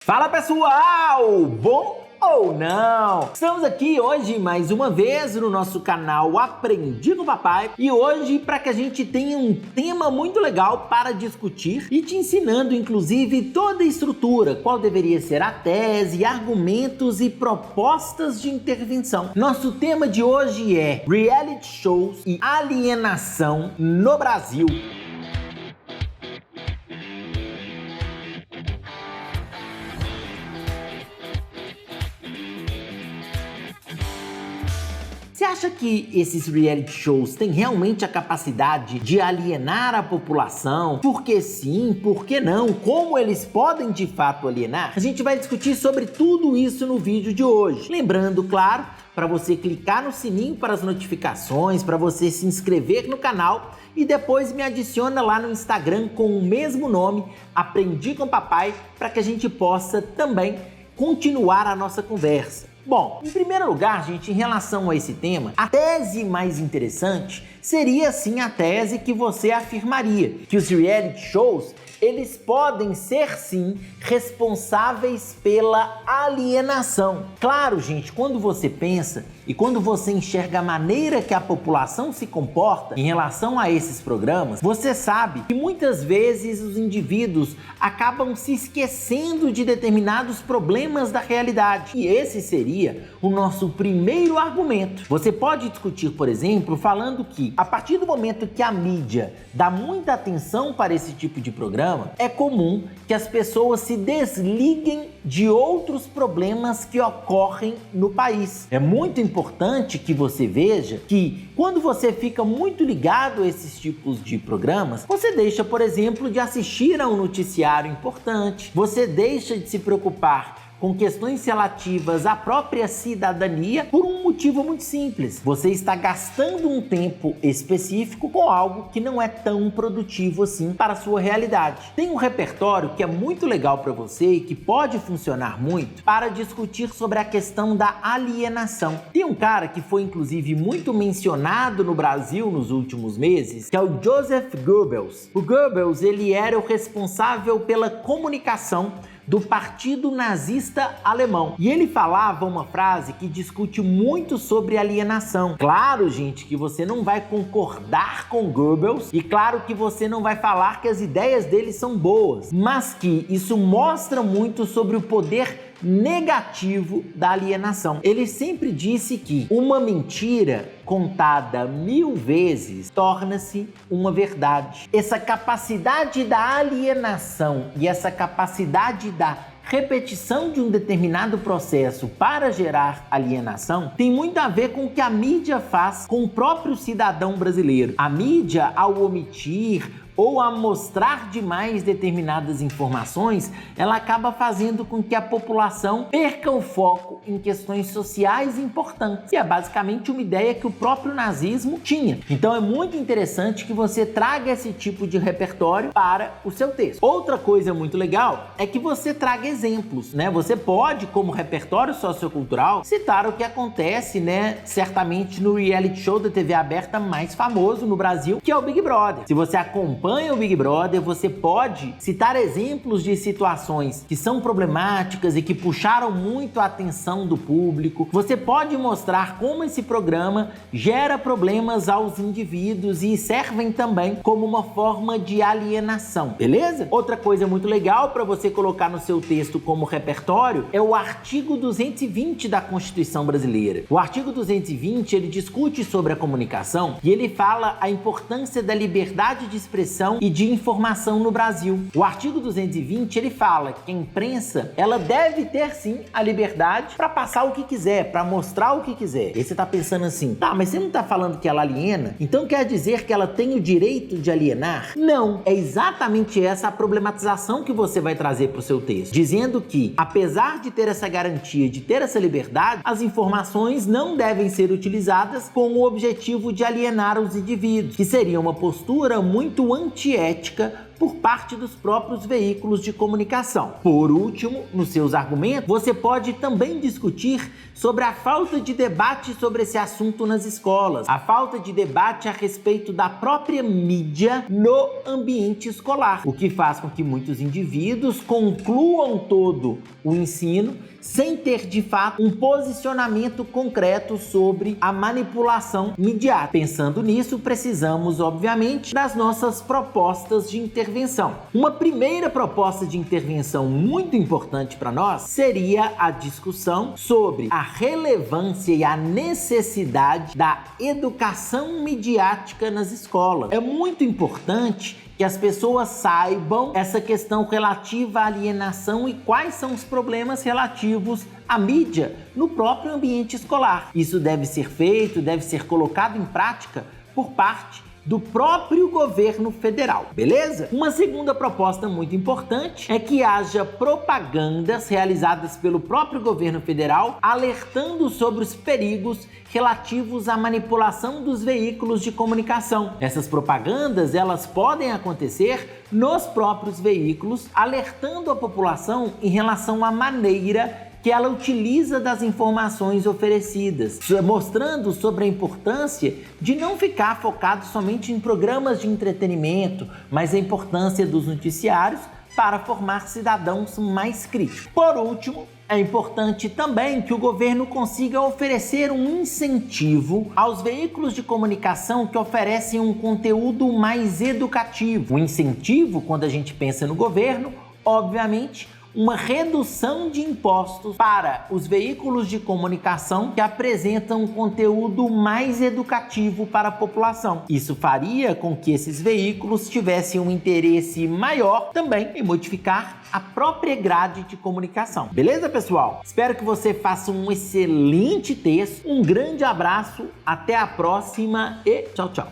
Fala pessoal, bom ou não? Estamos aqui hoje mais uma vez no nosso canal Aprendi com Papai e hoje para que a gente tenha um tema muito legal para discutir e te ensinando inclusive toda a estrutura, qual deveria ser a tese, argumentos e propostas de intervenção. Nosso tema de hoje é reality shows e alienação no Brasil. Você acha que esses reality shows têm realmente a capacidade de alienar a população? Por que sim? Por que não? Como eles podem de fato alienar? A gente vai discutir sobre tudo isso no vídeo de hoje. Lembrando, claro, para você clicar no sininho para as notificações, para você se inscrever no canal e depois me adiciona lá no Instagram com o mesmo nome, Aprendi com Papai, para que a gente possa também continuar a nossa conversa. Bom, em primeiro lugar, gente, em relação a esse tema, a tese mais interessante seria sim a tese que você afirmaria, que os reality shows, eles podem ser sim responsáveis pela alienação. Claro, gente, quando você pensa e quando você enxerga a maneira que a população se comporta em relação a esses programas, você sabe que muitas vezes os indivíduos acabam se esquecendo de determinados problemas da realidade. E esse seria o nosso primeiro argumento. Você pode discutir, por exemplo, falando que a partir do momento que a mídia dá muita atenção para esse tipo de programa, é comum que as pessoas se desliguem de outros problemas que ocorrem no país. É muito importante que você veja que quando você fica muito ligado a esses tipos de programas, você deixa, por exemplo, de assistir a um noticiário importante, você deixa de se preocupar com questões relativas à própria cidadania por um motivo muito simples. Você está gastando um tempo específico com algo que não é tão produtivo assim para a sua realidade. Tem um repertório que é muito legal para você e que pode funcionar muito para discutir sobre a questão da alienação. Tem um cara que foi inclusive muito mencionado no Brasil nos últimos meses, que é o Joseph Goebbels. O Goebbels, ele era o responsável pela comunicação do Partido Nazista Alemão. E ele falava uma frase que discute muito sobre alienação. Claro, gente, que você não vai concordar com Goebbels e claro que você não vai falar que as ideias dele são boas, mas que isso mostra muito sobre o poder negativo da alienação. Ele sempre disse que uma mentira contada 1000 vezes torna-se uma verdade. Essa capacidade da alienação e essa capacidade da repetição de um determinado processo para gerar alienação tem muito a ver com o que a mídia faz com o próprio cidadão brasileiro. A mídia, ao omitir ou a mostrar demais determinadas informações, ela acaba fazendo com que a população perca o foco em questões sociais importantes. E é basicamente uma ideia que o próprio nazismo tinha. Então é muito interessante que você traga esse tipo de repertório para o seu texto. Outra coisa muito legal é que você traga exemplos, né? Você pode, como repertório sociocultural, citar o que acontece, né, certamente no reality show da TV aberta mais famoso no Brasil, que é o Big Brother. Se você acompanha o Big Brother, você pode citar exemplos de situações que são problemáticas e que puxaram muito a atenção do público. Você pode mostrar como esse programa gera problemas aos indivíduos e servem também como uma forma de alienação, beleza? Outra coisa muito legal para você colocar no seu texto como repertório é o artigo 220 da Constituição Brasileira. O artigo 220, ele discute sobre a comunicação e ele fala a importância da liberdade de expressão e de informação no Brasil. O artigo 220, ele fala que a imprensa, ela deve ter sim a liberdade para passar o que quiser, para mostrar o que quiser. E você tá pensando assim, tá, mas você não tá falando que ela aliena? Então quer dizer que ela tem o direito de alienar? Não, é exatamente essa a problematização que você vai trazer para o seu texto, dizendo que, apesar de ter essa garantia, de ter essa liberdade, as informações não devem ser utilizadas com o objetivo de alienar os indivíduos, que seria uma postura muito antiética por parte dos próprios veículos de comunicação. Por último, nos seus argumentos, você pode também discutir sobre a falta de debate sobre esse assunto nas escolas, a falta de debate a respeito da própria mídia no ambiente escolar, o que faz com que muitos indivíduos concluam todo o ensino sem ter de fato um posicionamento concreto sobre a manipulação midiática. Pensando nisso, precisamos, obviamente, das nossas propostas de intervenção. Uma primeira proposta de intervenção muito importante para nós seria a discussão sobre a relevância e a necessidade da educação midiática nas escolas. É muito importante que as pessoas saibam essa questão relativa à alienação e quais são os problemas relativos à mídia no próprio ambiente escolar. Isso deve ser feito, deve ser colocado em prática por parte do próprio governo federal, beleza? Uma segunda proposta muito importante é que haja propagandas realizadas pelo próprio governo federal alertando sobre os perigos relativos à manipulação dos veículos de comunicação. Essas propagandas, elas podem acontecer nos próprios veículos, alertando a população em relação à maneira que ela utiliza das informações oferecidas, mostrando sobre a importância de não ficar focado somente em programas de entretenimento, mas a importância dos noticiários para formar cidadãos mais críticos. Por último, é importante também que o governo consiga oferecer um incentivo aos veículos de comunicação que oferecem um conteúdo mais educativo. Um incentivo, quando a gente pensa no governo, obviamente, uma redução de impostos para os veículos de comunicação que apresentam um conteúdo mais educativo para a população. Isso faria com que esses veículos tivessem um interesse maior também em modificar a própria grade de comunicação. Beleza, pessoal? Espero que você faça um excelente texto. Um grande abraço, até a próxima e tchau, tchau.